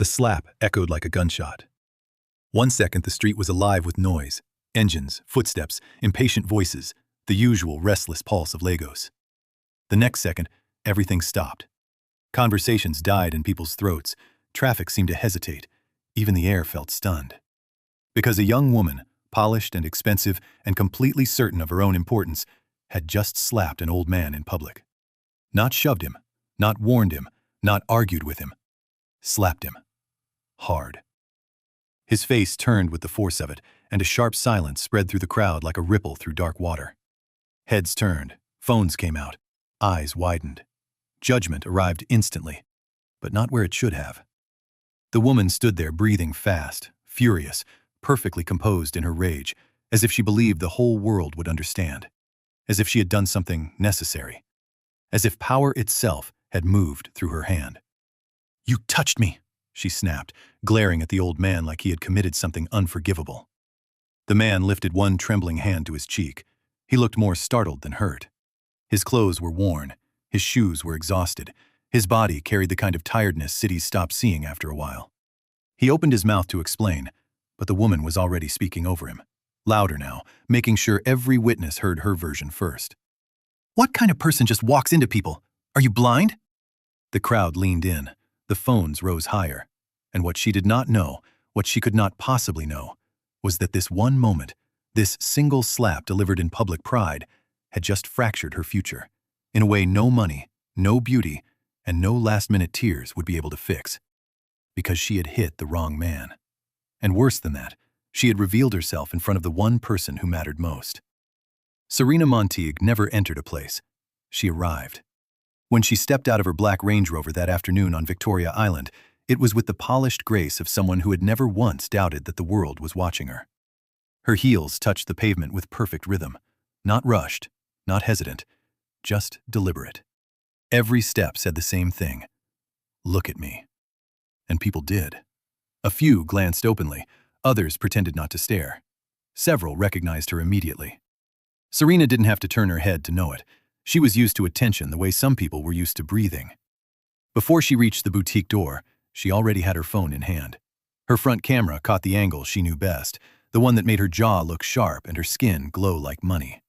The slap echoed like a gunshot. 1 second the street was alive with noise, engines, footsteps, impatient voices, the usual restless pulse of Lagos. The next second, everything stopped. Conversations died in people's throats, traffic seemed to hesitate, even the air felt stunned. Because a young woman, polished and expensive and completely certain of her own importance, had just slapped an old man in public. Not shoved him, not warned him, not argued with him. Slapped him. Hard. His face turned with the force of it, and a sharp silence spread through the crowd like a ripple through dark water. Heads turned, phones came out, eyes widened. Judgment arrived instantly, but not where it should have. The woman stood there breathing fast, furious, perfectly composed in her rage, as if she believed the whole world would understand, as if she had done something necessary, as if power itself had moved through her hand. "You touched me," she snapped, glaring at the old man like he had committed something unforgivable. The man lifted one trembling hand to his cheek. He looked more startled than hurt. His clothes were worn, his shoes were exhausted, his body carried the kind of tiredness cities stop seeing after a while. He opened his mouth to explain, but the woman was already speaking over him, louder now, making sure every witness heard her version first. "What kind of person just walks into people? Are you blind?" The crowd leaned in, the phones rose higher, and what she did not know, what she could not possibly know, was that this one moment, this single slap delivered in public pride, had just fractured her future, in a way no money, no beauty, and no last-minute tears would be able to fix. Because she had hit the wrong man. And worse than that, she had revealed herself in front of the one person who mattered most. Serena Monteague never entered a place. She arrived. When she stepped out of her black Range Rover that afternoon on Victoria Island, it was with the polished grace of someone who had never once doubted that the world was watching her. Her heels touched the pavement with perfect rhythm, not rushed, not hesitant, just deliberate. Every step said the same thing. "Look at me." And people did. A few glanced openly, others pretended not to stare. Several recognized her immediately. Serena didn't have to turn her head to know it. She was used to attention the way some people were used to breathing. Before she reached the boutique door, she already had her phone in hand. Her front camera caught the angle she knew best, the one that made her jaw look sharp and her skin glow like money.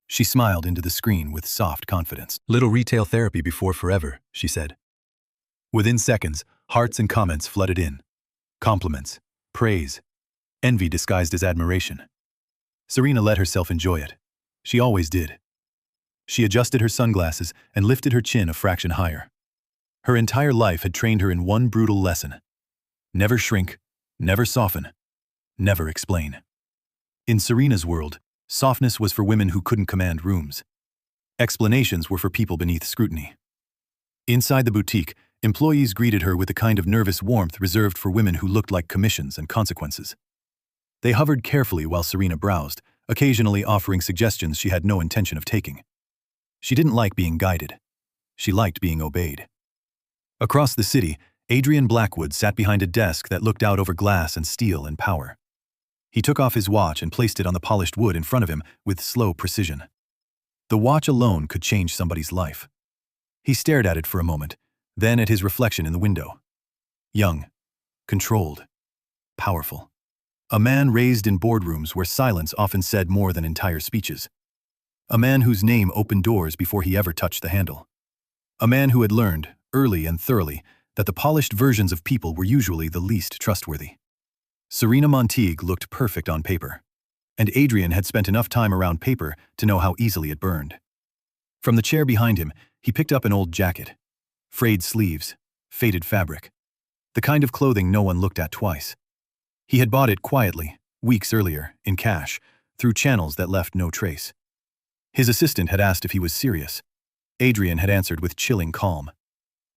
She smiled into the screen with soft confidence. "Little retail therapy before forever," she said. Within seconds, hearts and comments flooded in. Compliments, praise, envy disguised as admiration. Serena let herself enjoy it. She always did. She adjusted her sunglasses and lifted her chin a fraction higher. Her entire life had trained her in one brutal lesson. Never shrink, never soften, never explain. In Serena's world, softness was for women who couldn't command rooms. Explanations were for people beneath scrutiny. Inside the boutique, employees greeted her with a kind of nervous warmth reserved for women who looked like commissions and consequences. They hovered carefully while Serena browsed, occasionally offering suggestions she had no intention of taking. She didn't like being guided. She liked being obeyed. Across the city, Adrian Blackwood sat behind a desk that looked out over glass and steel and power. He took off his watch and placed it on the polished wood in front of him with slow precision. The watch alone could change somebody's life. He stared at it for a moment, then at his reflection in the window. Young, controlled, powerful. A man raised in boardrooms where silence often said more than entire speeches. A man whose name opened doors before he ever touched the handle. A man who had learned, early and thoroughly, that the polished versions of people were usually the least trustworthy. Serena Monteague looked perfect on paper, and Adrian had spent enough time around paper to know how easily it burned. From the chair behind him, he picked up an old jacket. Frayed sleeves, faded fabric. The kind of clothing no one looked at twice. He had bought it quietly, weeks earlier, in cash, through channels that left no trace. His assistant had asked if he was serious. Adrian had answered with chilling calm.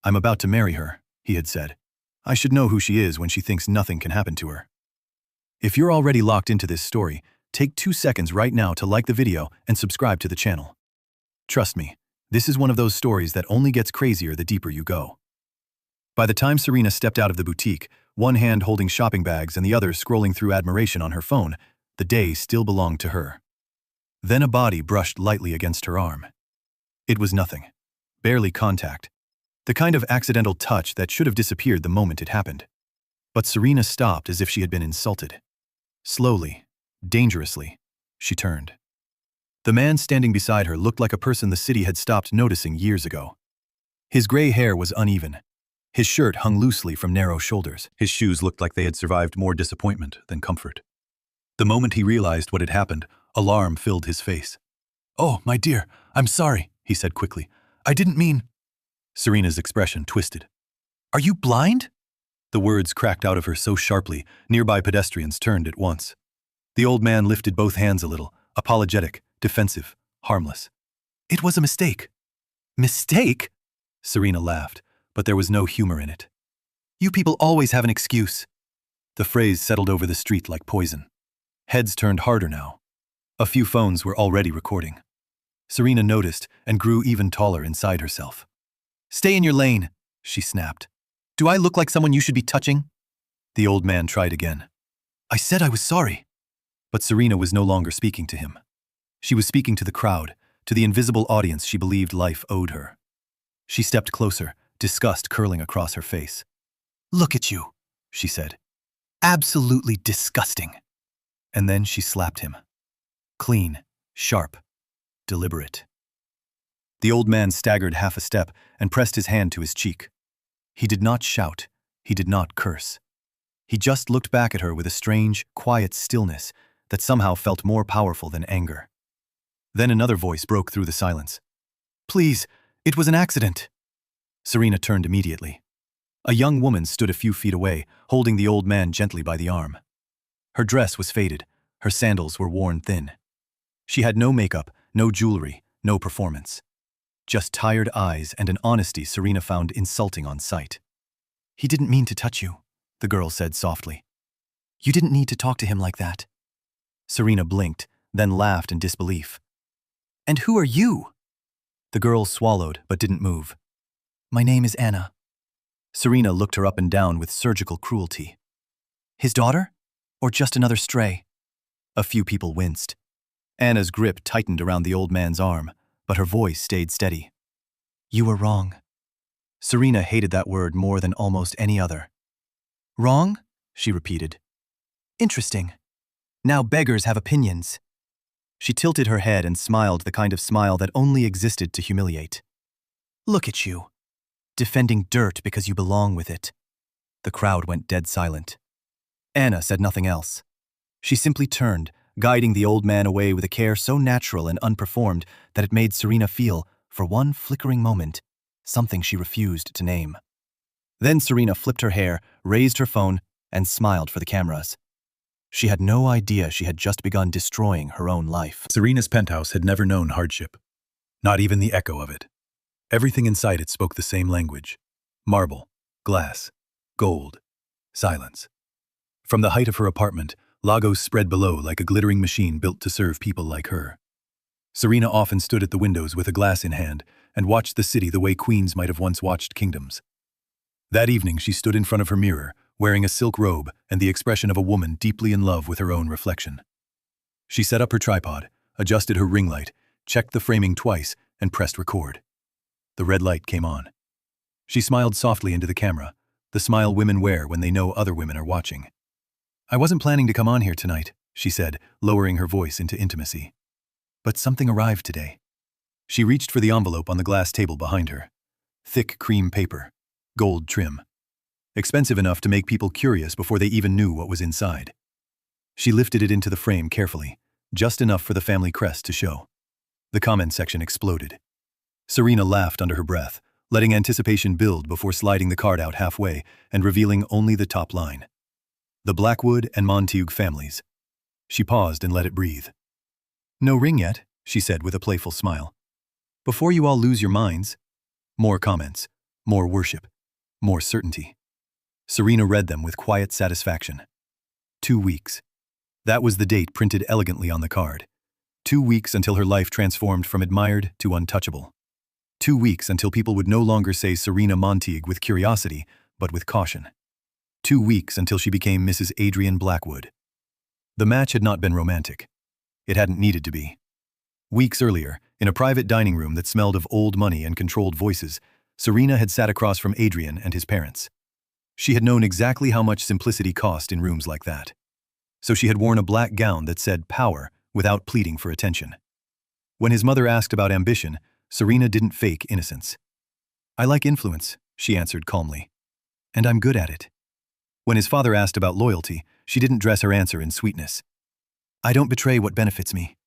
"I'm about to marry her," he had said. "I should know who she is when she thinks nothing can happen to her." If you're already locked into this story, take 2 seconds right now to like the video and subscribe to the channel. Trust me, this is one of those stories that only gets crazier the deeper you go. By the time Serena stepped out of the boutique, one hand holding shopping bags and the other scrolling through admiration on her phone, the day still belonged to her. Then a body brushed lightly against her arm. It was nothing. Barely contact. The kind of accidental touch that should have disappeared the moment it happened. But Serena stopped as if she had been insulted. Slowly, dangerously, she turned. The man standing beside her looked like a person the city had stopped noticing years ago. His gray hair was uneven. His shirt hung loosely from narrow shoulders. His shoes looked like they had survived more disappointment than comfort. The moment he realized what had happened, alarm filled his face. "Oh, my dear, I'm sorry," he said quickly. "I didn't mean—" Serena's expression twisted. "Are you blind?" The words cracked out of her so sharply, nearby pedestrians turned at once. The old man lifted both hands a little, apologetic, defensive, harmless. "It was a mistake." "Mistake?" Serena laughed, but there was no humor in it. "You people always have an excuse." The phrase settled over the street like poison. Heads turned harder now. A few phones were already recording. Serena noticed and grew even taller inside herself. "Stay in your lane," she snapped. "Do I look like someone you should be touching?" The old man tried again. "I said I was sorry." But Serena was no longer speaking to him. She was speaking to the crowd, to the invisible audience she believed life owed her. She stepped closer, disgust curling across her face. "Look at you," she said. "Absolutely disgusting." And then she slapped him. Clean, sharp, deliberate. The old man staggered half a step and pressed his hand to his cheek. He did not shout. He did not curse. He just looked back at her with a strange, quiet stillness that somehow felt more powerful than anger. Then another voice broke through the silence. "Please, it was an accident." Serena turned immediately. A young woman stood a few feet away, holding the old man gently by the arm. Her dress was faded. Her sandals were worn thin. She had no makeup, no jewelry, no performance. Just tired eyes and an honesty Serena found insulting on sight. "He didn't mean to touch you," the girl said softly. "You didn't need to talk to him like that." Serena blinked, then laughed in disbelief. "And who are you?" The girl swallowed but didn't move. "My name is Anna." Serena looked her up and down with surgical cruelty. "His daughter? Or just another stray?" A few people winced. Anna's grip tightened around the old man's arm, but her voice stayed steady. "You were wrong." Serena hated that word more than almost any other. "Wrong?" she repeated. "Interesting. Now beggars have opinions." She tilted her head and smiled the kind of smile that only existed to humiliate. "Look at you, defending dirt because you belong with it." The crowd went dead silent. Anna said nothing else. She simply turned, guiding the old man away with a care so natural and unperformed that it made Serena feel, for one flickering moment, something she refused to name. Then Serena flipped her hair, raised her phone, and smiled for the cameras. She had no idea she had just begun destroying her own life. Serena's penthouse had never known hardship. Not even the echo of it. Everything inside it spoke the same language. Marble, glass, gold, silence. From the height of her apartment, Lagos spread below like a glittering machine built to serve people like her. Serena often stood at the windows with a glass in hand and watched the city the way queens might have once watched kingdoms. That evening she stood in front of her mirror, wearing a silk robe and the expression of a woman deeply in love with her own reflection. She set up her tripod, adjusted her ring light, checked the framing twice, and pressed record. The red light came on. She smiled softly into the camera, the smile women wear when they know other women are watching. "I wasn't planning to come on here tonight," she said, lowering her voice into intimacy. "But something arrived today." She reached for the envelope on the glass table behind her. Thick cream paper, gold trim. Expensive enough to make people curious before they even knew what was inside. She lifted it into the frame carefully, just enough for the family crest to show. The comment section exploded. Serena laughed under her breath, letting anticipation build before sliding the card out halfway and revealing only the top line. The Blackwood and Montague families. She paused and let it breathe. "No ring yet," she said with a playful smile. "Before you all lose your minds." More comments, more worship, more certainty. Serena read them with quiet satisfaction. 2 weeks. That was the date printed elegantly on the card. 2 weeks until her life transformed from admired to untouchable. 2 weeks until people would no longer say Serena Montague with curiosity, but with caution. 2 weeks until she became Mrs. Adrian Blackwood. The match had not been romantic. It hadn't needed to be. Weeks earlier, in a private dining room that smelled of old money and controlled voices, Serena had sat across from Adrian and his parents. She had known exactly how much simplicity cost in rooms like that. So she had worn a black gown that said power without pleading for attention. When his mother asked about ambition, Serena didn't fake innocence. "I like influence," she answered calmly. "And I'm good at it." When his father asked about loyalty, she didn't dress her answer in sweetness. "I don't betray what benefits me."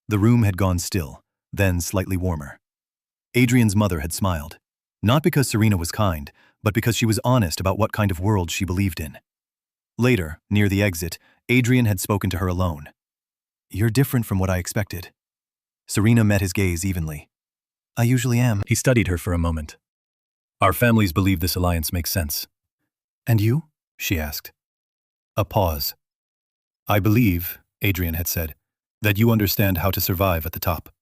The room had gone still, then slightly warmer. Adrian's mother had smiled, not because Serena was kind, but because she was honest about what kind of world she believed in. Later, near the exit, Adrian had spoken to her alone. "You're different from what I expected." Serena met his gaze evenly. "I usually am." He studied her for a moment. "Our families believe this alliance makes sense." "And you?" she asked. A pause. "I believe," Adrian had said, "that you understand how to survive at the top."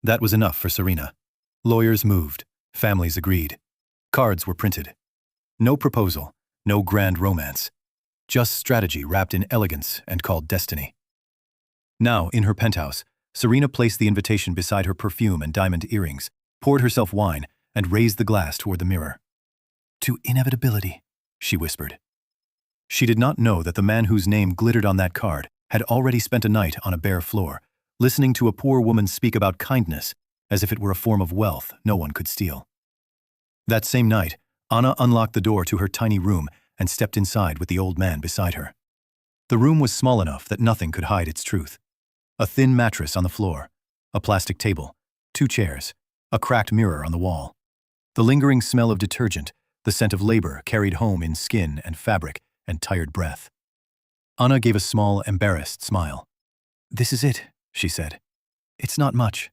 That was enough for Serena. Lawyers moved. Families agreed. Cards were printed. No proposal, no grand romance. Just strategy wrapped in elegance and called destiny. Now, in her penthouse, Serena placed the invitation beside her perfume and diamond earrings, poured herself wine, and raised the glass toward the mirror. "To inevitability," she whispered. She did not know that the man whose name glittered on that card had already spent a night on a bare floor, listening to a poor woman speak about kindness as if it were a form of wealth no one could steal. That same night, Anna unlocked the door to her tiny room and stepped inside with the old man beside her. The room was small enough that nothing could hide its truth. A thin mattress on the floor, a plastic table, 2 chairs, a cracked mirror on the wall. The lingering smell of detergent, the scent of labor carried home in skin and fabric and tired breath. Anna gave a small, embarrassed smile. "This is it," she said. "It's not much."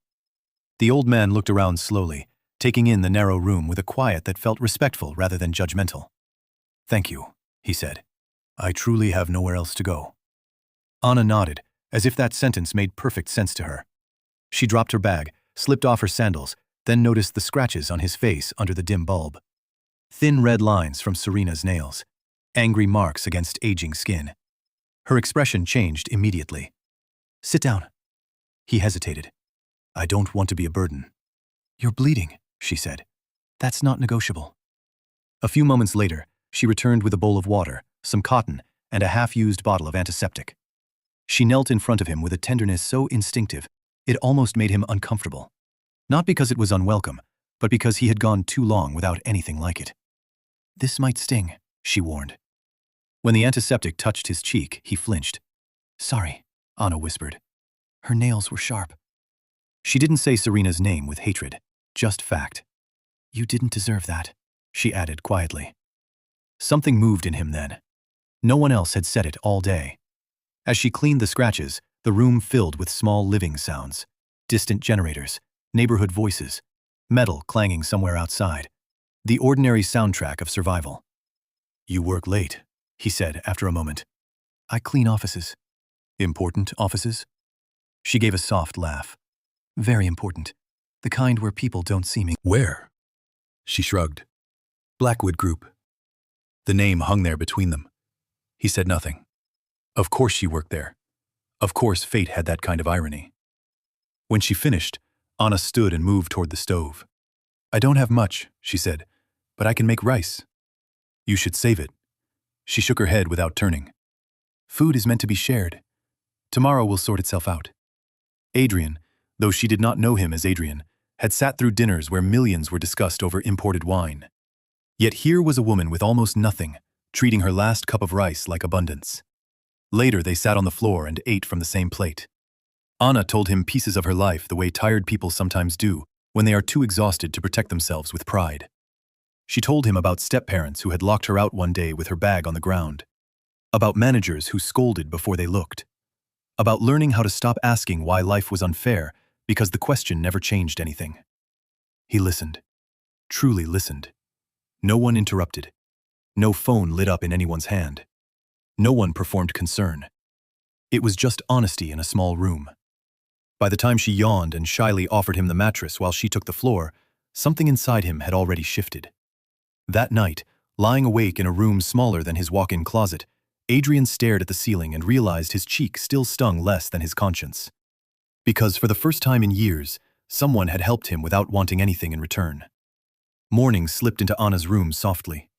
The old man looked around slowly, taking in the narrow room with a quiet that felt respectful rather than judgmental. "Thank you," he said. "I truly have nowhere else to go." Anna nodded, as if that sentence made perfect sense to her. She dropped her bag, slipped off her sandals, then noticed the scratches on his face under the dim bulb. Thin red lines from Serena's nails, angry marks against aging skin. Her expression changed immediately. "Sit down." He hesitated. "I don't want to be a burden." "You're bleeding," she said. "That's not negotiable." A few moments later, she returned with a bowl of water, some cotton, and a half-used bottle of antiseptic. She knelt in front of him with a tenderness so instinctive, it almost made him uncomfortable. Not because it was unwelcome, but because he had gone too long without anything like it. "This might sting," she warned. When the antiseptic touched his cheek, he flinched. "Sorry," Anna whispered. Her nails were sharp. She didn't say Serena's name with hatred, just fact. "You didn't deserve that," she added quietly. Something moved in him then. No one else had said it all day. As she cleaned the scratches, the room filled with small living sounds, distant generators, neighborhood voices, metal clanging somewhere outside, the ordinary soundtrack of survival. "You work late," he said after a moment. "I clean offices." "Important offices?" She gave a soft laugh. "Very important. The kind where people don't see me." "Where?" She shrugged. "Blackwood Group." The name hung there between them. He said nothing. Of course she worked there. Of course fate had that kind of irony. When she finished, Anna stood and moved toward the stove. "I don't have much," she said, "but I can make rice." "You should save it." She shook her head without turning. "Food is meant to be shared. Tomorrow will sort itself out." Adrian, though she did not know him as Adrian, had sat through dinners where millions were discussed over imported wine. Yet here was a woman with almost nothing, treating her last cup of rice like abundance. Later they sat on the floor and ate from the same plate. Anna told him pieces of her life the way tired people sometimes do when they are too exhausted to protect themselves with pride. She told him about step-parents who had locked her out one day with her bag on the ground, about managers who scolded before they looked, about learning how to stop asking why life was unfair because the question never changed anything. He listened, truly listened. No one interrupted. No phone lit up in anyone's hand. No one performed concern. It was just honesty in a small room. By the time she yawned and shyly offered him the mattress while she took the floor, something inside him had already shifted. That night, lying awake in a room smaller than his walk-in closet, Adrian stared at the ceiling and realized his cheek still stung less than his conscience. Because for the first time in years, someone had helped him without wanting anything in return. Morning slipped into Anna's room softly.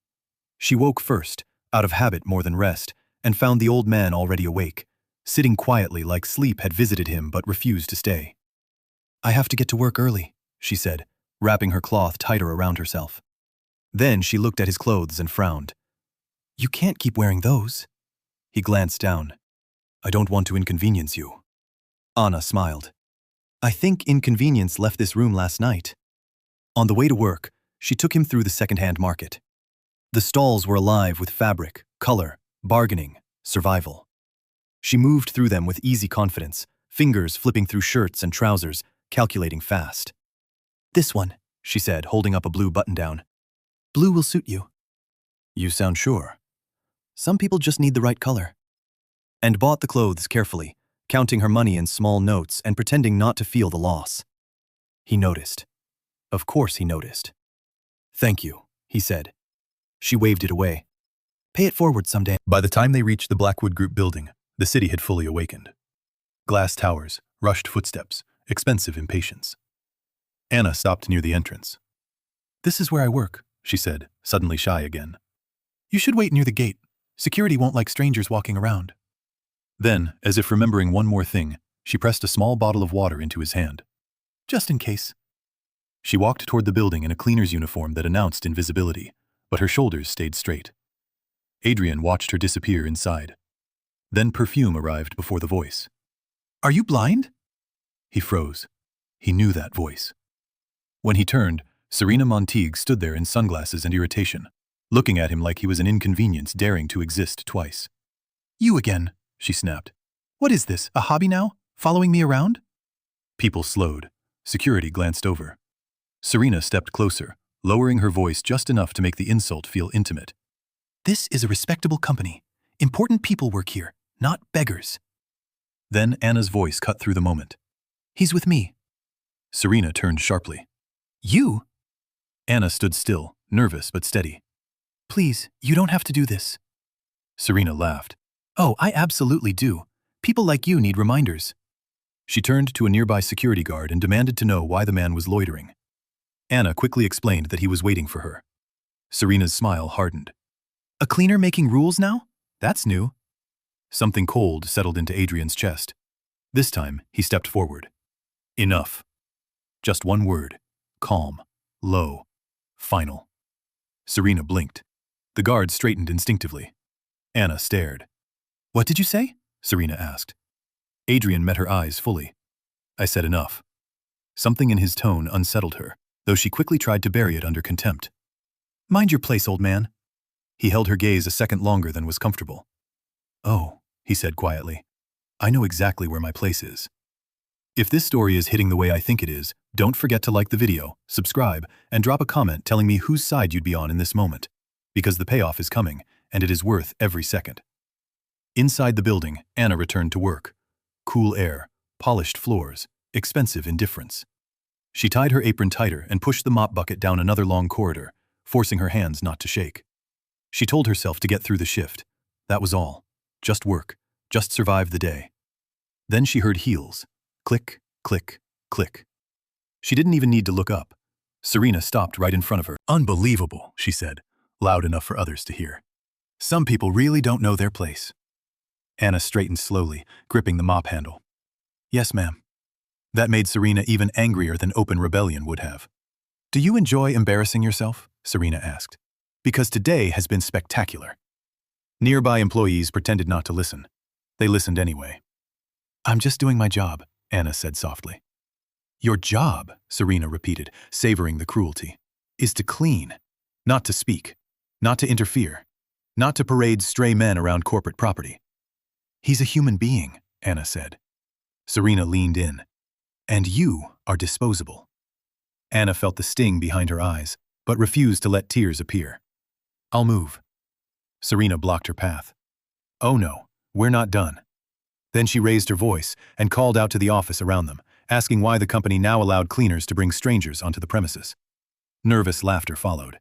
She woke first, out of habit more than rest, and found the old man already awake, sitting quietly like sleep had visited him but refused to stay. "I have to get to work early," she said, wrapping her cloth tighter around herself. Then she looked at his clothes and frowned. "You can't keep wearing those." He glanced down. "I don't want to inconvenience you." Anna smiled. "I think inconvenience left this room last night." On the way to work, she took him through the second-hand market. The stalls were alive with fabric, color, bargaining, survival. She moved through them with easy confidence, fingers flipping through shirts and trousers, calculating fast. "This one," she said, holding up a blue button-down. "Blue will suit you." "You sound sure." "Some people just need the right color." And bought the clothes carefully, counting her money in small notes and pretending not to feel the loss. He noticed. Of course he noticed. "Thank you," he said. She waved it away. "Pay it forward someday." By the time they reached the Blackwood Group building, the city had fully awakened. Glass towers, rushed footsteps, expensive impatience. Anna stopped near the entrance. "This is where I work," she said, suddenly shy again. "You should wait near the gate. Security won't like strangers walking around." Then, as if remembering one more thing, she pressed a small bottle of water into his hand. "Just in case." She walked toward the building in a cleaner's uniform that announced invisibility, but her shoulders stayed straight. Adrian watched her disappear inside. Then perfume arrived before the voice. "Are you blind?" He froze. He knew that voice. When he turned, Serena Monteague stood there in sunglasses and irritation, looking at him like he was an inconvenience daring to exist twice. "You again," she snapped. "What is this, a hobby now? Following me around?" People slowed. Security glanced over. Serena stepped closer, lowering her voice just enough to make the insult feel intimate. "This is a respectable company. Important people work here, not beggars." Then Anna's voice cut through the moment. "He's with me." Serena turned sharply. "You?" Anna stood still, nervous but steady. "Please, you don't have to do this." Serena laughed. "Oh, I absolutely do. People like you need reminders." She turned to a nearby security guard and demanded to know why the man was loitering. Anna quickly explained that he was waiting for her. Serena's smile hardened. "A cleaner making rules now? That's new." Something cold settled into Adrian's chest. This time, he stepped forward. "Enough." Just one word. Calm. Low. Final. Serena blinked. The guard straightened instinctively. Anna stared. "What did you say?" Serena asked. Adrian met her eyes fully. "I said enough." Something in his tone unsettled her, though she quickly tried to bury it under contempt. "Mind your place, old man." He held her gaze a second longer than was comfortable. "Oh," he said quietly. "I know exactly where my place is." If this story is hitting the way I think it is, don't forget to like the video, subscribe, and drop a comment telling me whose side you'd be on in this moment, because the payoff is coming, and it is worth every second. Inside the building, Anna returned to work. Cool air, polished floors, expensive indifference. She tied her apron tighter and pushed the mop bucket down another long corridor, forcing her hands not to shake. She told herself to get through the shift. That was all. Just work. Just survive the day. Then she heard heels. Click, click, click. She didn't even need to look up. Serena stopped right in front of her. "Unbelievable," she said, loud enough for others to hear. "Some people really don't know their place." Anna straightened slowly, gripping the mop handle. "Yes, ma'am." That made Serena even angrier than open rebellion would have. "Do you enjoy embarrassing yourself?" Serena asked. "Because today has been spectacular." Nearby employees pretended not to listen. They listened anyway. "I'm just doing my job," Anna said softly. "Your job," Serena repeated, savoring the cruelty, "is to clean, not to speak, not to interfere, not to parade stray men around corporate property." "He's a human being," Anna said. Serena leaned in. "And you are disposable." Anna felt the sting behind her eyes, but refused to let tears appear. "I'll move." Serena blocked her path. "Oh no, we're not done." Then she raised her voice and called out to the office around them, asking why the company now allowed cleaners to bring strangers onto the premises. Nervous laughter followed.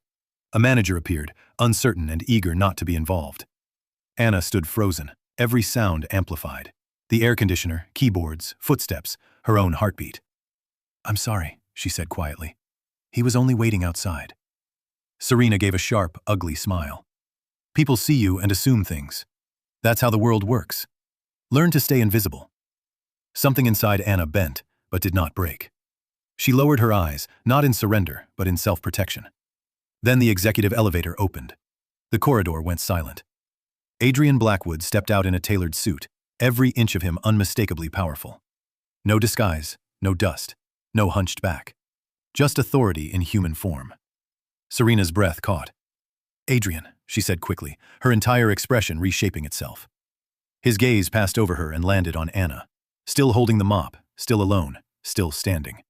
A manager appeared, uncertain and eager not to be involved. Anna stood frozen, every sound amplified. The air conditioner, keyboards, footsteps, her own heartbeat. "I'm sorry," she said quietly. "He was only waiting outside." Serena gave a sharp, ugly smile. People see you and assume things. That's how the world works. Learn to stay invisible. Something inside Anna bent, but did not break. She lowered her eyes, not in surrender, but in self-protection. Then the executive elevator opened. The corridor went silent. Adrian Blackwood stepped out in a tailored suit, every inch of him unmistakably powerful. No disguise, no dust, no hunched back. Just authority in human form. Serena's breath caught. "Adrian," she said quickly, her entire expression reshaping itself. His gaze passed over her and landed on Anna, still holding the mop, still alone, still standing.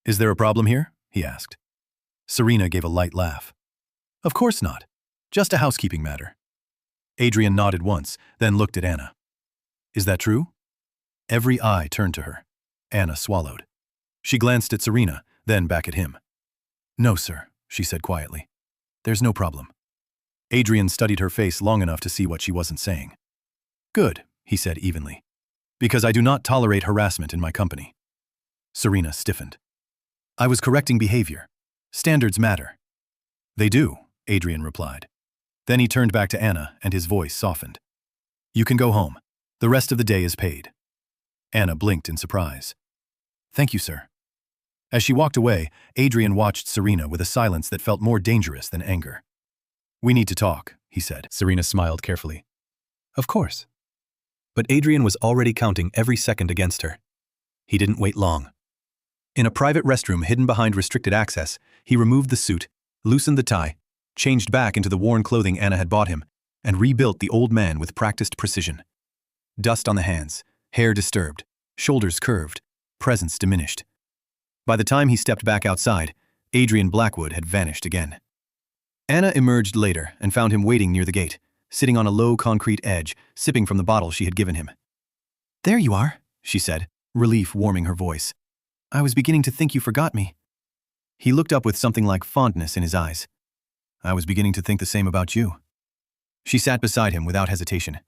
"Is there a problem here?" he asked. Serena gave a light laugh. "Of course not. Just a housekeeping matter." Adrian nodded once, then looked at Anna. "Is that true?" Every eye turned to her. Anna swallowed. She glanced at Serena, then back at him. "No, sir," she said quietly. "There's no problem." Adrian studied her face long enough to see what she wasn't saying. "Good," he said evenly. "Because I do not tolerate harassment in my company." Serena stiffened. "I was correcting behavior. Standards matter." "They do," Adrian replied. Then he turned back to Anna, and his voice softened. "You can go home. The rest of the day is paid." Anna blinked in surprise. "Thank you, sir." As she walked away, Adrian watched Serena with a silence that felt more dangerous than anger. "We need to talk," he said. Serena smiled carefully. "Of course." But Adrian was already counting every second against her. He didn't wait long. In a private restroom hidden behind restricted access, he removed the suit, loosened the tie, changed back into the worn clothing Anna had bought him, and rebuilt the old man with practiced precision. Dust on the hands, hair disturbed, shoulders curved, presence diminished. By the time he stepped back outside, Adrian Blackwood had vanished again. Anna emerged later and found him waiting near the gate, sitting on a low concrete edge, sipping from the bottle she had given him. "There you are," she said, relief warming her voice. "I was beginning to think you forgot me." He looked up with something like fondness in his eyes. "I was beginning to think the same about you." She sat beside him without hesitation.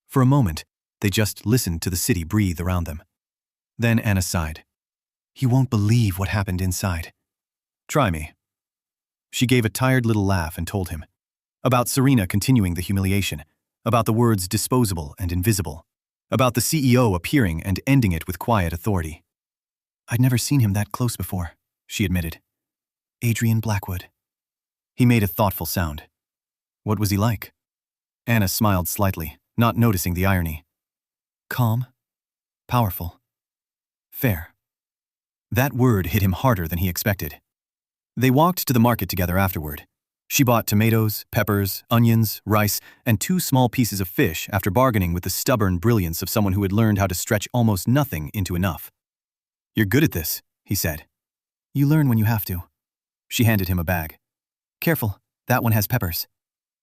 For a moment, they just listened to the city breathe around them. Then Anna sighed. "You won't believe what happened inside." "Try me." She gave a tired little laugh and told him. About Serena continuing the humiliation, about the words disposable and invisible, about the CEO appearing and ending it with quiet authority. "I'd never seen him that close before," she admitted. "Adrian Blackwood." He made a thoughtful sound. "What was he like?" Anna smiled slightly, not noticing the irony. "Calm, powerful, fair." That word hit him harder than he expected. They walked to the market together afterward. She bought tomatoes, peppers, onions, rice, and 2 small pieces of fish after bargaining with the stubborn brilliance of someone who had learned how to stretch almost nothing into enough. "You're good at this," he said. "You learn when you have to." She handed him a bag. "Careful, that one has peppers."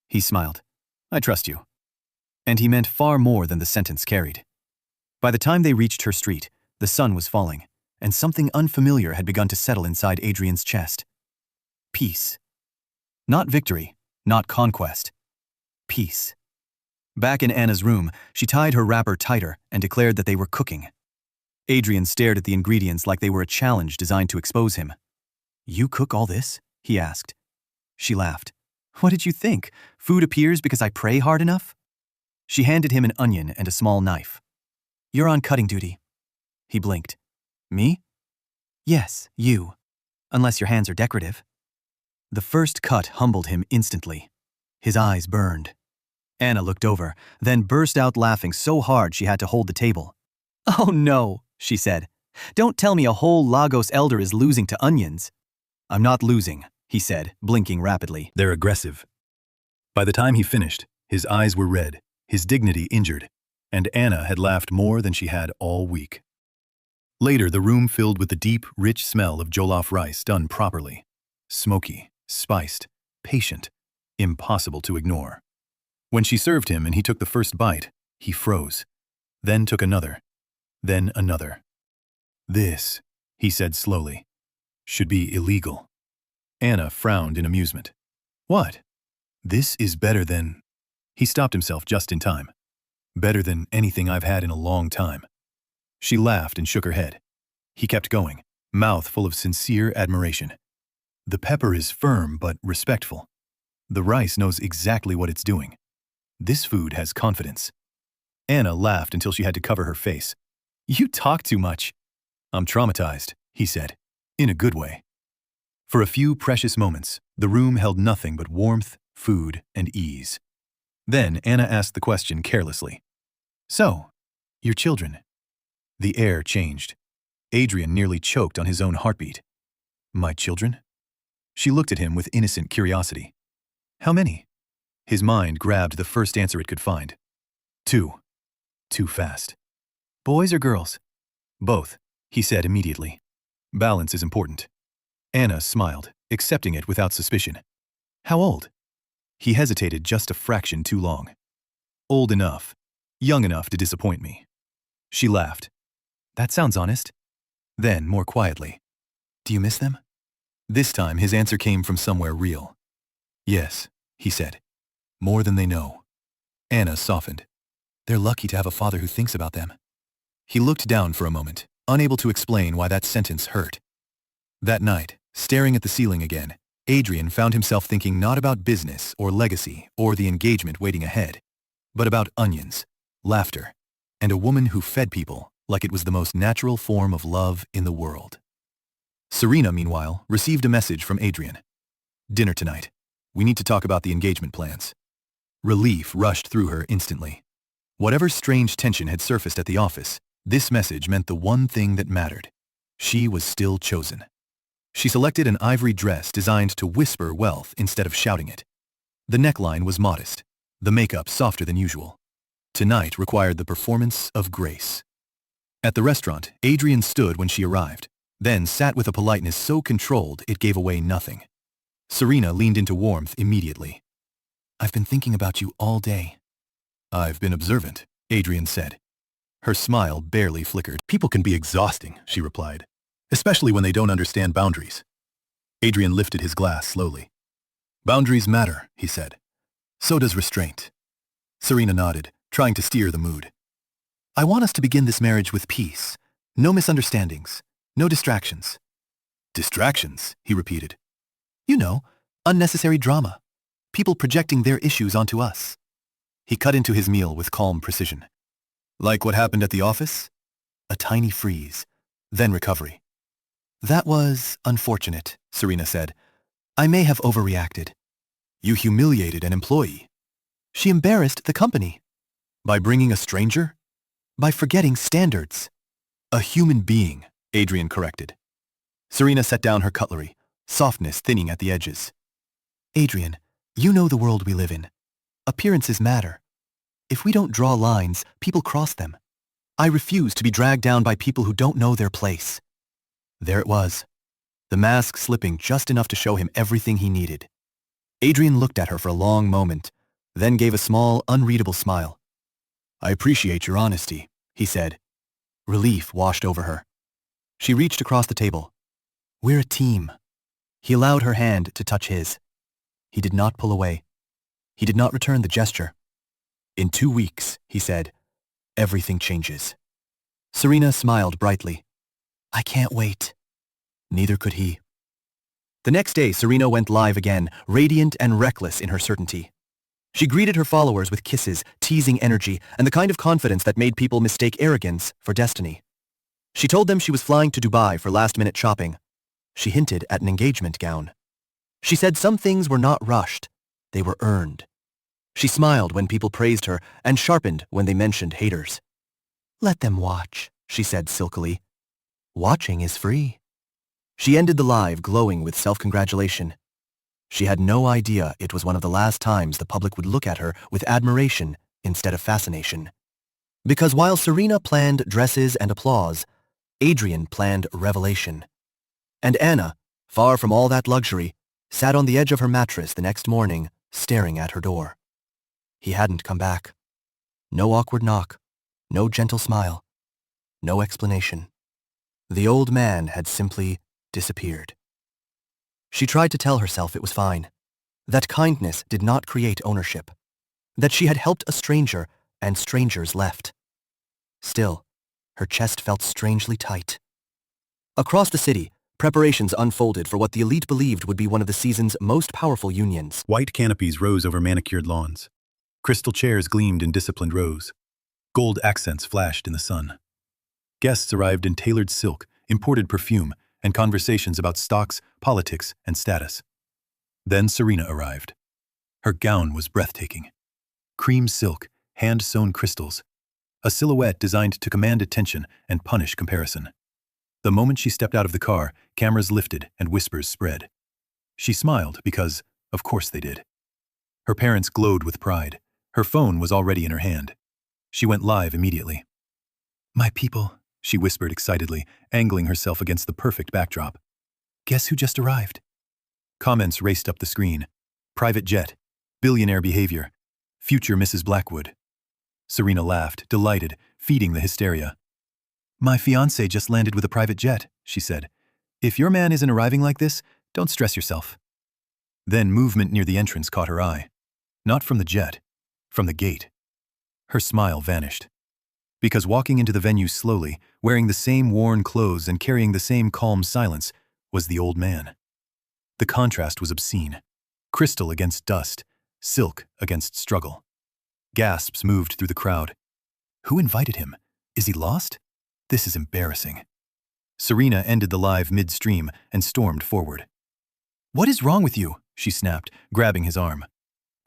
He smiled. "I trust you." And he meant far more than the sentence carried. By the time they reached her street, the sun was falling, and something unfamiliar had begun to settle inside Adrian's chest. Peace. Not victory, not conquest. Peace. Back in Anna's room, she tied her wrapper tighter and declared that they were cooking. Adrian stared at the ingredients like they were a challenge designed to expose him. "You cook all this?" he asked. She laughed. "What did you think? Food appears because I pray hard enough?" She handed him an onion and a small knife. "You're on cutting duty." He blinked. "Me?" "Yes, you. Unless your hands are decorative." The first cut humbled him instantly. His eyes burned. Anna looked over, then burst out laughing so hard she had to hold the table. "Oh no," she said. "Don't tell me a whole Lagos elder is losing to onions." "I'm not losing," he said, blinking rapidly. "They're aggressive." By the time he finished, his eyes were red, his dignity injured, and Anna had laughed more than she had all week. Later, the room filled with the deep, rich smell of jollof rice done properly. Smoky, spiced, patient, impossible to ignore. When she served him and he took the first bite, he froze, then took another, then another. "This," he said slowly, "should be illegal." Anna frowned in amusement. "What?" "This is better than—" He stopped himself just in time. "Better than anything I've had in a long time." She laughed and shook her head. He kept going, mouth full of sincere admiration. "The pepper is firm but respectful. The rice knows exactly what it's doing. This food has confidence. Anna laughed until she had to cover her face. You talk too much. I'm traumatized, he said, in a good way. For a few precious moments, the room held nothing but warmth, food, and ease. Then Anna asked the question carelessly. So, your children? The air changed. Adrian nearly choked on his own heartbeat. My children? She looked at him with innocent curiosity. How many? His mind grabbed the first answer it could find. 2. Too fast. Boys or girls? Both, he said immediately. Balance is important. Anna smiled, accepting it without suspicion. How old? He hesitated just a fraction too long. Old enough, young enough to disappoint me. She laughed. That sounds honest. Then, more quietly, do you miss them? This time, his answer came from somewhere real. Yes, he said. More than they know. Anna softened. They're lucky to have a father who thinks about them. He looked down for a moment, unable to explain why that sentence hurt. That night, staring at the ceiling again, Adrian found himself thinking not about business or legacy or the engagement waiting ahead, but about onions, laughter, and a woman who fed people like it was the most natural form of love in the world. Serena, meanwhile, received a message from Adrian. Dinner tonight. We need to talk about the engagement plans. Relief rushed through her instantly. Whatever strange tension had surfaced at the office, this message meant the one thing that mattered. She was still chosen. She selected an ivory dress designed to whisper wealth instead of shouting it. The neckline was modest, the makeup softer than usual. Tonight required the performance of grace. At the restaurant, Adrian stood when she arrived, then sat with a politeness so controlled it gave away nothing. Serena leaned into warmth immediately. I've been thinking about you all day. I've been observant, Adrian said. Her smile barely flickered. People can be exhausting, she replied, especially when they don't understand boundaries. Adrian lifted his glass slowly. Boundaries matter, he said. So does restraint. Serena nodded, trying to steer the mood. I want us to begin this marriage with peace. No misunderstandings. No distractions. Distractions, he repeated. You know, unnecessary drama. People projecting their issues onto us. He cut into his meal with calm precision. Like what happened at the office? A tiny freeze, then recovery. That was unfortunate, Serena said. I may have overreacted. You humiliated an employee. She embarrassed the company. By bringing a stranger? By forgetting standards. A human being, Adrian corrected. Serena set down her cutlery, softness thinning at the edges. Adrian, you know the world we live in. Appearances matter. If we don't draw lines, people cross them. I refuse to be dragged down by people who don't know their place. There it was, the mask slipping just enough to show him everything he needed. Adrian looked at her for a long moment, then gave a small, unreadable smile. I appreciate your honesty, he said. Relief washed over her. She reached across the table. We're a team. He allowed her hand to touch his. He did not pull away. He did not return the gesture. In 2 weeks, he said, everything changes. Serena smiled brightly. I can't wait. Neither could he. The next day, Serena went live again, radiant and reckless in her certainty. She greeted her followers with kisses, teasing energy, and the kind of confidence that made people mistake arrogance for destiny. She told them she was flying to Dubai for last-minute shopping. She hinted at an engagement gown. She said some things were not rushed. They were earned. She smiled when people praised her and sharpened when they mentioned haters. Let them watch, she said silkily. Watching is free. She ended the live glowing with self-congratulation. She had no idea it was one of the last times the public would look at her with admiration instead of fascination. Because while Serena planned dresses and applause, Adrian planned revelation. And Anna, far from all that luxury, sat on the edge of her mattress the next morning, staring at her door. He hadn't come back. No awkward knock, no gentle smile, no explanation. The old man had simply disappeared. She tried to tell herself it was fine, that kindness did not create ownership, that she had helped a stranger and strangers left. Still, her chest felt strangely tight. Across the city, Preparations unfolded for what the elite believed would be one of the season's most powerful unions. White canopies rose over manicured lawns. Crystal chairs gleamed in disciplined rows. Gold accents flashed in the sun. Guests arrived in tailored silk, imported perfume, and conversations about stocks, politics, and status. Then Serena arrived. Her gown was breathtaking. Cream silk, hand-sewn crystals. A silhouette designed to command attention and punish comparison. The moment she stepped out of the car, cameras lifted and whispers spread. She smiled because, of course they did. Her parents glowed with pride. Her phone was already in her hand. She went live immediately. "My people," she whispered excitedly, angling herself against the perfect backdrop. "Guess who just arrived?" Comments raced up the screen. Private jet. Billionaire behavior. Future Mrs. Blackwood. Serena laughed, delighted, feeding the hysteria. "My fiancé just landed with a private jet," she said. "If your man isn't arriving like this, don't stress yourself." Then movement near the entrance caught her eye. Not from the jet, from the gate. Her smile vanished. Because walking into the venue slowly, wearing the same worn clothes and carrying the same calm silence, was the old man. The contrast was obscene. Crystal against dust, silk against struggle. Gasps moved through the crowd. Who invited him? Is he lost? This is embarrassing. Serena ended the live midstream and stormed forward. "What is wrong with you?" she snapped, grabbing his arm.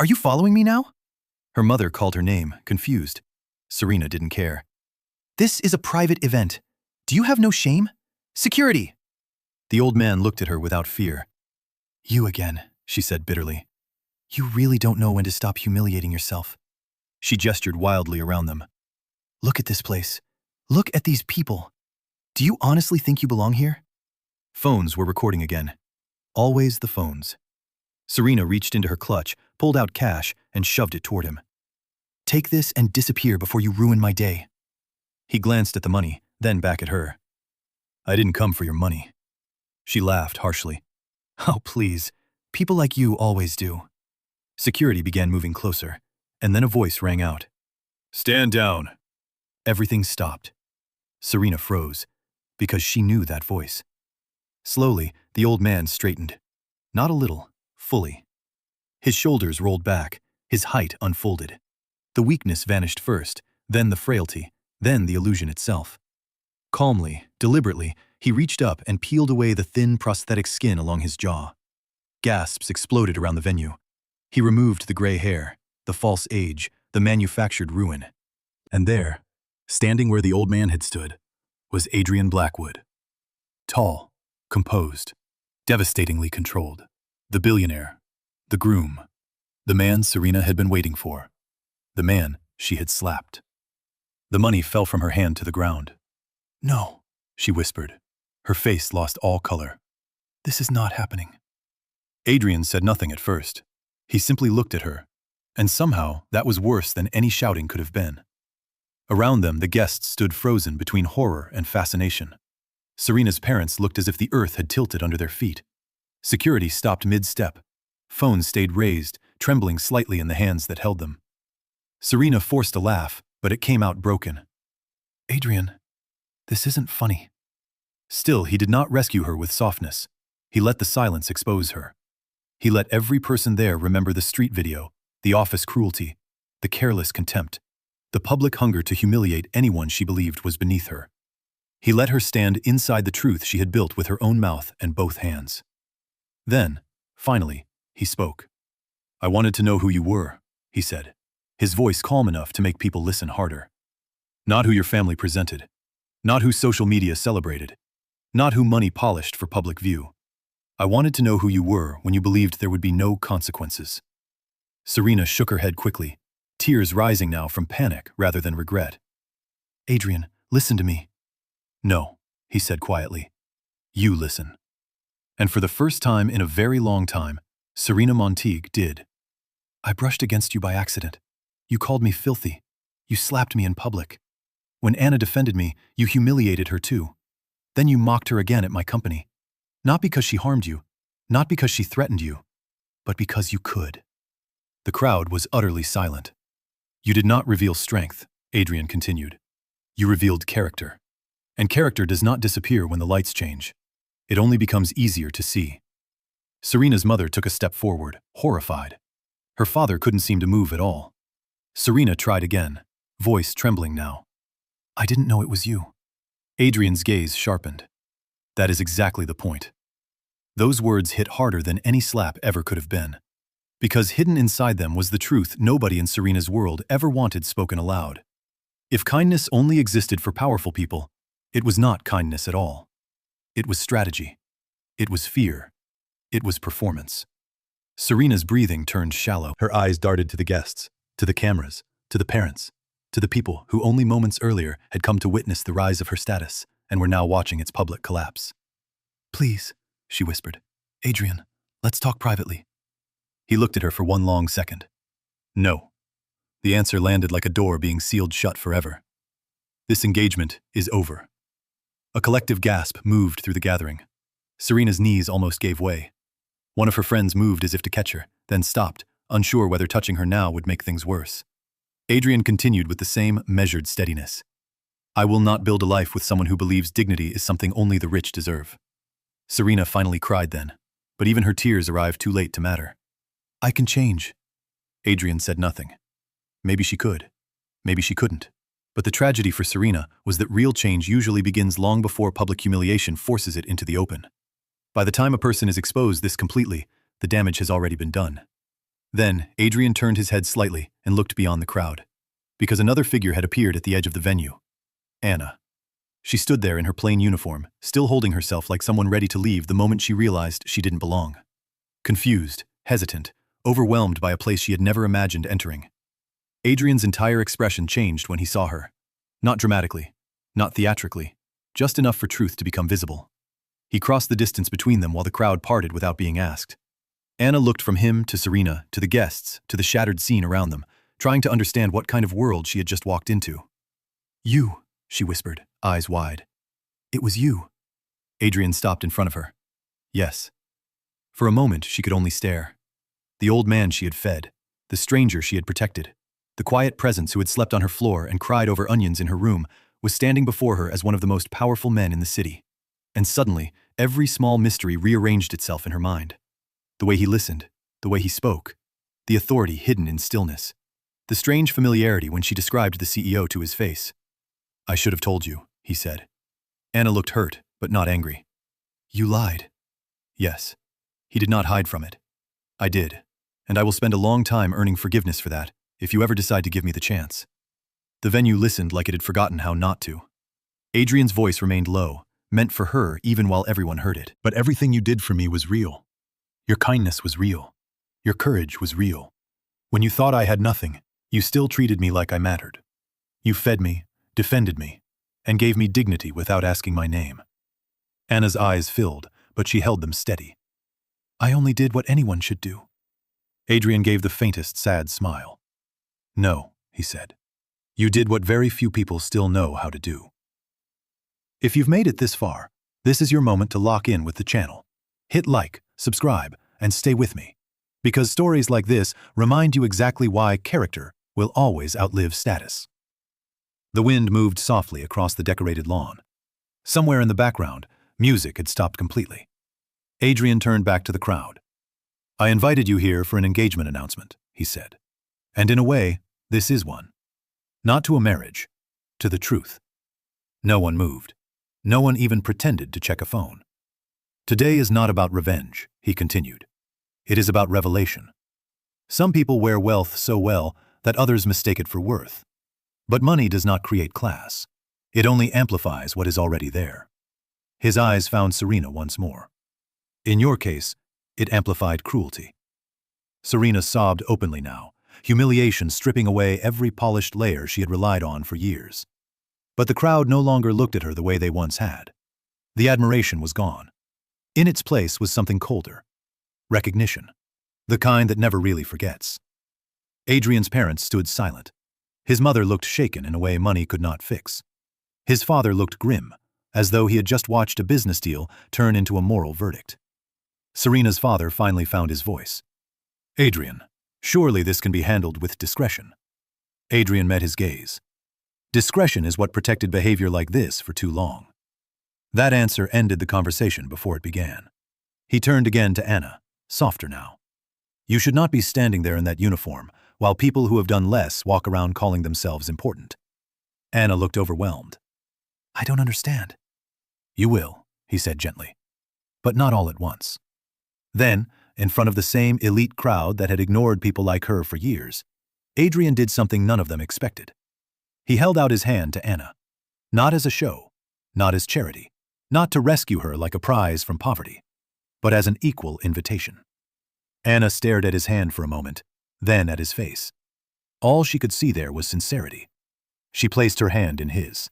"Are you following me now?" Her mother called her name, confused. Serena didn't care. "This is a private event. Do you have no shame? Security!" The old man looked at her without fear. "You again," she said bitterly. "You really don't know when to stop humiliating yourself." She gestured wildly around them. "Look at this place. Look at these people. Do you honestly think you belong here?" Phones were recording again. Always the phones. Serena reached into her clutch, pulled out cash, and shoved it toward him. "Take this and disappear before you ruin my day." He glanced at the money, then back at her. "I didn't come for your money." She laughed harshly. "Oh, please. People like you always do." Security began moving closer, and then a voice rang out. "Stand down." Everything stopped. Serena froze, because she knew that voice. Slowly, the old man straightened. Not a little, fully. His shoulders rolled back, his height unfolded. The weakness vanished first, then the frailty, then the illusion itself. Calmly, deliberately, he reached up and peeled away the thin prosthetic skin along his jaw. Gasps exploded around the venue. He removed the gray hair, the false age, the manufactured ruin. And there, standing where the old man had stood, was Adrian Blackwood. Tall, composed, devastatingly controlled. The billionaire, the groom, the man Serena had been waiting for, the man she had slapped. The money fell from her hand to the ground. "No," she whispered. Her face lost all color. "This is not happening." Adrian said nothing at first. He simply looked at her, and somehow that was worse than any shouting could have been. Around them, the guests stood frozen between horror and fascination. Serena's parents looked as if the earth had tilted under their feet. Security stopped mid-step. Phones stayed raised, trembling slightly in the hands that held them. Serena forced a laugh, but it came out broken. "Adrian, this isn't funny." Still, he did not rescue her with softness. He let the silence expose her. He let every person there remember the street video, the office cruelty, the careless contempt, the public hunger to humiliate anyone she believed was beneath her. He let her stand inside the truth she had built with her own mouth and both hands. Then, finally, he spoke. "I wanted to know who you were," he said, his voice calm enough to make people listen harder. "Not who your family presented, not who social media celebrated, not who money polished for public view. I wanted to know who you were when you believed there would be no consequences." Serena shook her head quickly, tears rising now from panic rather than regret. "Adrian, listen to me." "No," he said quietly. "You listen." And for the first time in a very long time, Serena Monteague did. "I brushed against you by accident. You called me filthy. You slapped me in public. When Anna defended me, you humiliated her too. Then you mocked her again at my company. Not because she harmed you, not because she threatened you, but because you could." The crowd was utterly silent. "You did not reveal strength," Adrian continued. "You revealed character. And character does not disappear when the lights change. It only becomes easier to see. Serena's mother took a step forward, horrified. Her father couldn't seem to move at all. Serena tried again, voice trembling now. I didn't know it was you. Adrian's gaze sharpened. That is exactly the point. Those words hit harder than any slap ever could have been. Because hidden inside them was the truth nobody in Serena's world ever wanted spoken aloud. If kindness only existed for powerful people, it was not kindness at all. It was strategy. It was fear. It was performance. Serena's breathing turned shallow. Her eyes darted to the guests, to the cameras, to the parents, to the people who only moments earlier had come to witness the rise of her status and were now watching its public collapse. Please, she whispered. Adrian, let's talk privately. He looked at her for one long second. No. The answer landed like a door being sealed shut forever. This engagement is over. A collective gasp moved through the gathering. Serena's knees almost gave way. One of her friends moved as if to catch her, then stopped, unsure whether touching her now would make things worse. Adrian continued with the same measured steadiness. I will not build a life with someone who believes dignity is something only the rich deserve. Serena finally cried then, but even her tears arrived too late to matter. I can change. Adrian said nothing. Maybe she could. Maybe she couldn't. But the tragedy for Serena was that real change usually begins long before public humiliation forces it into the open. By the time a person is exposed this completely, the damage has already been done. Then, Adrian turned his head slightly and looked beyond the crowd, because another figure had appeared at the edge of the venue. Anna. She stood there in her plain uniform, still holding herself like someone ready to leave the moment she realized she didn't belong. Confused, hesitant, overwhelmed by a place she had never imagined entering. Adrian's entire expression changed when he saw her. Not dramatically, not theatrically, just enough for truth to become visible. He crossed the distance between them while the crowd parted without being asked. Anna looked from him to Serena, to the guests, to the shattered scene around them, trying to understand what kind of world she had just walked into. You, she whispered, eyes wide. It was you. Adrian stopped in front of her. Yes. For a moment, she could only stare. The old man she had fed, the stranger she had protected, the quiet presence who had slept on her floor and cried over onions in her room, was standing before her as one of the most powerful men in the city. And suddenly, every small mystery rearranged itself in her mind. The way he listened, the way he spoke, the authority hidden in stillness, the strange familiarity when she described the CEO to his face. I should have told you, he said. Anna looked hurt, but not angry. You lied. Yes. He did not hide from it. I did, and I will spend a long time earning forgiveness for that, if you ever decide to give me the chance. The venue listened like it had forgotten how not to. Adrian's voice remained low, meant for her even while everyone heard it. But everything you did for me was real. Your kindness was real. Your courage was real. When you thought I had nothing, you still treated me like I mattered. You fed me, defended me, and gave me dignity without asking my name. Anna's eyes filled, but she held them steady. I only did what anyone should do. Adrian gave the faintest sad smile. No, he said. You did what very few people still know how to do. If you've made it this far, this is your moment to lock in with the channel. Hit like, subscribe, and stay with me. Because stories like this remind you exactly why character will always outlive status. The wind moved softly across the decorated lawn. Somewhere in the background, music had stopped completely. Adrian turned back to the crowd. I invited you here for an engagement announcement, he said. And in a way, this is one. Not to a marriage, to the truth. No one moved. No one even pretended to check a phone. Today is not about revenge, he continued. It is about revelation. Some people wear wealth so well that others mistake it for worth. But money does not create class. It only amplifies what is already there. His eyes found Serena once more. In your case, it amplified cruelty. Serena sobbed openly now, humiliation stripping away every polished layer she had relied on for years. But the crowd no longer looked at her the way they once had. The admiration was gone. In its place was something colder. Recognition. The kind that never really forgets. Adrian's parents stood silent. His mother looked shaken in a way money could not fix. His father looked grim, as though he had just watched a business deal turn into a moral verdict. Serena's father finally found his voice. Adrian, surely this can be handled with discretion. Adrian met his gaze. Discretion is what protected behavior like this for too long. That answer ended the conversation before it began. He turned again to Anna, softer now. You should not be standing there in that uniform while people who have done less walk around calling themselves important. Anna looked overwhelmed. I don't understand. You will, he said gently, but not all at once. Then, in front of the same elite crowd that had ignored people like her for years, Adrian did something none of them expected. He held out his hand to Anna, not as a show, not as charity, not to rescue her like a prize from poverty, but as an equal invitation. Anna stared at his hand for a moment, then at his face. All she could see there was sincerity. She placed her hand in his.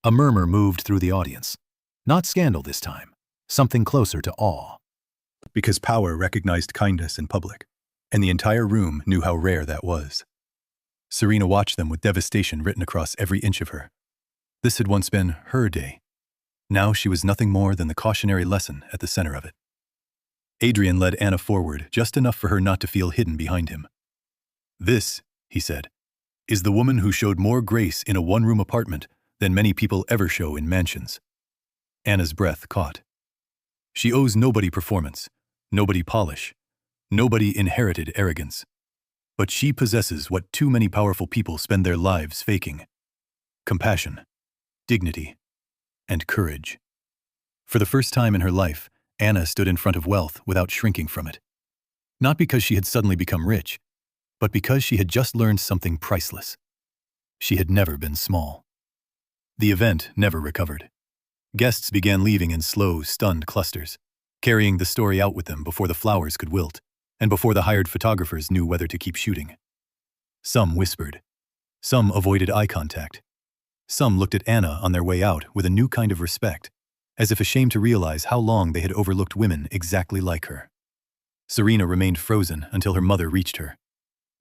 A murmur moved through the audience. Not scandal this time, something closer to awe. Because power recognized kindness in public, and the entire room knew how rare that was. Serena watched them with devastation written across every inch of her. This had once been her day. Now she was nothing more than the cautionary lesson at the center of it. Adrian led Anna forward just enough for her not to feel hidden behind him. This, he said, is the woman who showed more grace in a one-room apartment than many people ever show in mansions. Anna's breath caught. She owes nobody performance, nobody polish, nobody inherited arrogance. But she possesses what too many powerful people spend their lives faking: compassion, dignity, and courage. For the first time in her life, Anna stood in front of wealth without shrinking from it. Not because she had suddenly become rich, but because she had just learned something priceless. She had never been small. The event never recovered. Guests began leaving in slow, stunned clusters, carrying the story out with them before the flowers could wilt, and before the hired photographers knew whether to keep shooting. Some whispered. Some avoided eye contact. Some looked at Anna on their way out with a new kind of respect, as if ashamed to realize how long they had overlooked women exactly like her. Serena remained frozen until her mother reached her.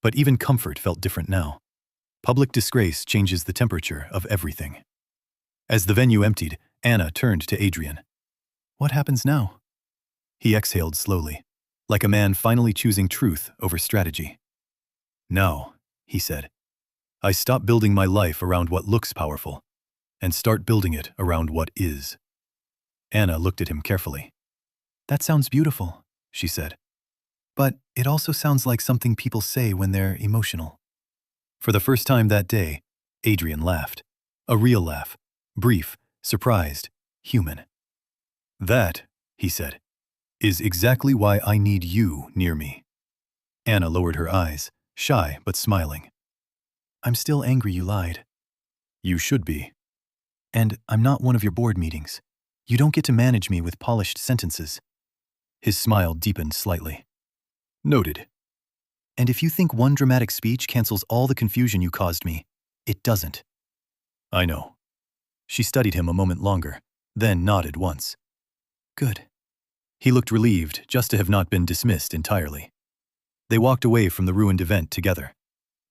But even comfort felt different now. Public disgrace changes the temperature of everything. As the venue emptied, Anna turned to Adrian. What happens now? He exhaled slowly, like a man finally choosing truth over strategy. Now, he said, I stop building my life around what looks powerful and start building it around what is. Anna looked at him carefully. That sounds beautiful, she said. But it also sounds like something people say when they're emotional. For the first time that day, Adrian laughed. A real laugh. Brief, surprised, human. That, he said, is exactly why I need you near me. Anna lowered her eyes, shy but smiling. I'm still angry you lied. You should be. And I'm not one of your board meetings. You don't get to manage me with polished sentences. His smile deepened slightly. Noted. And if you think one dramatic speech cancels all the confusion you caused me, it doesn't. I know. She studied him a moment longer, then nodded once. Good. He looked relieved just to have not been dismissed entirely. They walked away from the ruined event together.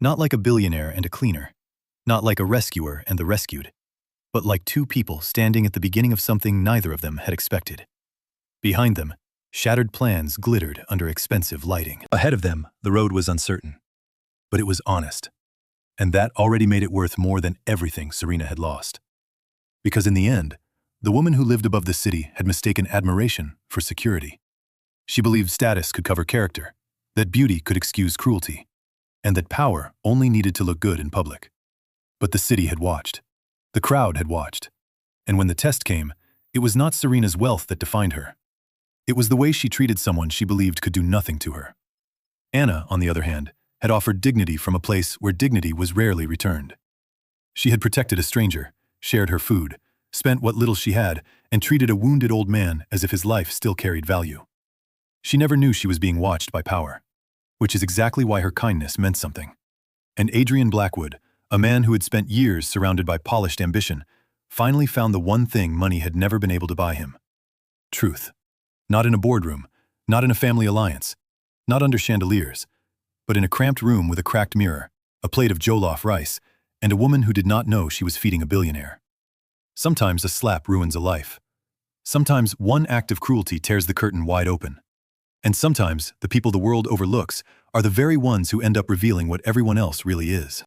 Not like a billionaire and a cleaner. Not like a rescuer and the rescued. But like two people standing at the beginning of something neither of them had expected. Behind them, shattered plans glittered under expensive lighting. Ahead of them, the road was uncertain. But it was honest. And that already made it worth more than everything Serena had lost. Because in the end, the woman who lived above the city had mistaken admiration for security. She believed status could cover character, that beauty could excuse cruelty, and that power only needed to look good in public. But the city had watched. The crowd had watched. And when the test came, it was not Serena's wealth that defined her. It was the way she treated someone she believed could do nothing to her. Anna, on the other hand, had offered dignity from a place where dignity was rarely returned. She had protected a stranger, shared her food, spent what little she had, and treated a wounded old man as if his life still carried value. She never knew she was being watched by power, which is exactly why her kindness meant something. And Adrian Blackwood, a man who had spent years surrounded by polished ambition, finally found the one thing money had never been able to buy him. Truth. Not in a boardroom, not in a family alliance, not under chandeliers, but in a cramped room with a cracked mirror, a plate of jollof rice, and a woman who did not know she was feeding a billionaire. Sometimes a slap ruins a life. Sometimes one act of cruelty tears the curtain wide open. And sometimes the people the world overlooks are the very ones who end up revealing what everyone else really is.